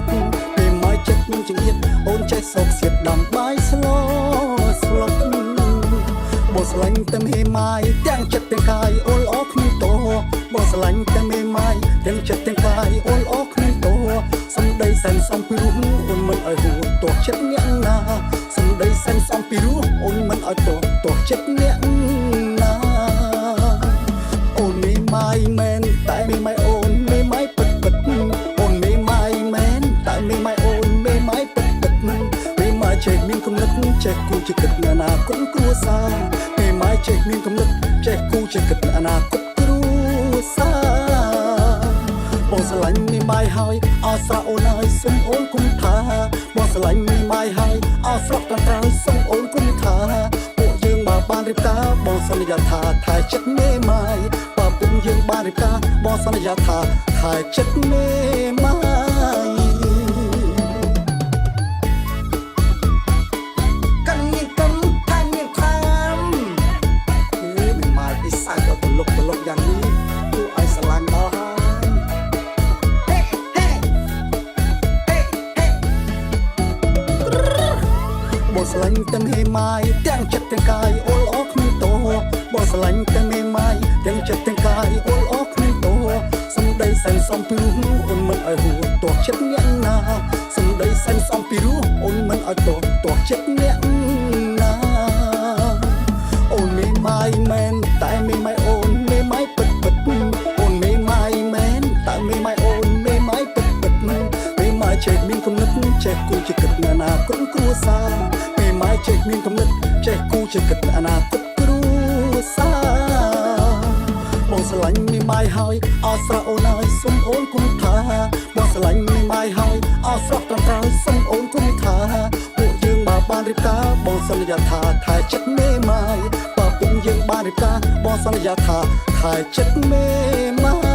กពេលមកចិត្តមានចង្អៀតអូនចេះសោកសៀតដំបាយស្លោស្លុកបោះស្លាញ់តែមេម៉ាយទាំងចិត្តទាំងកាយអូនអស់គ្មានតោបោះស្លាញ់តែមេម៉ាយទាំងចិត្តទាំងកាយអូនអស់គ្មានតោសំដីសែនសំពីរោះអូនមិនឲ្យហួរទោះចិត្តអ្នកណាសំដីសែនសំពីរោះអូនមិនឲ្យទោះចិត្តអ្នកណាអូនមេម៉ាយមែនតែមេម៉ាយអូនមេម៉ាយពិតពិតអូនមេម៉ាយមែនតែមេម៉ាយអូនមេម៉ាយពិតពិតមេម៉ាយចេះមានគំនិតចេះគូជាគិតអនាគតគ្រួសារមេម៉ាយចេះមានគំនិតចេះគូជាគិតអនាគតគ្រួសារបងស្រឡាញ់មេម៉ាយហើយអស្រអូនហើយសុំអូនគុំថាបងស្រឡាញ់មេម៉ាយហើយអស្រកត្រង់សុំអូនគុំថាពួកយើងបើបានរៀបការបងសន្យាថាថែចិត្តមេម៉ាយបើពួកយើងបានរៀបការបងសន្យាថាថែចិត្តមេម៉ាយកាន់ញៀងកំថែមញៀងខាំមេម៉ាយឯសាច់ទៅលុកយ៉ាងនេះគួរឲ្យស្រឡាញ់ដល់ហើយបងស្រឡាញ់ទាំងមេម៉ាយទាំងចិត្តទាំងកាយអូលអស់គ្មានតោបងស្រឡាញ់ទាំងមេម៉ាយទាំងចិត្តទាំងកាយអូលអស់គ្មានតោសំដីសែនសំពីរោះអូនមិនឲ្យហួរទោះចិត្តអ្នកណាសំដីសែនសំពីរោះអូនមិនឲ្យទោះចិត្តអ្នកណាអូនមេម៉ាយមែនតែមេម៉ាយអូនមេម៉ាយពិតពិតអូនមេម៉ាយមែនតែមេម៉ាយអូនមេម៉ាយពិតពិតមេម៉ាយចេះមានគំនិតចេះគូជាគិតអនាគតគ្រួសារមេម៉ាយចេះមានគំនិតចេះគូជាគិតអនាគតគ្រួសារបងស្រឡាញ់មេម៉ាយហើយអស្រអូនហើយសុំអូនគុំថាបងស្រឡាញ់មេម៉ាយហើយអស្រកត្រង់សុំអូនគុំថាពួកយើងបើបានរៀបការបងសន្យាថាថែចិត្តមេម៉ាយបើពួកយើងបានរៀបការបងសន្យាថាថែចិត្តមេម៉ាយ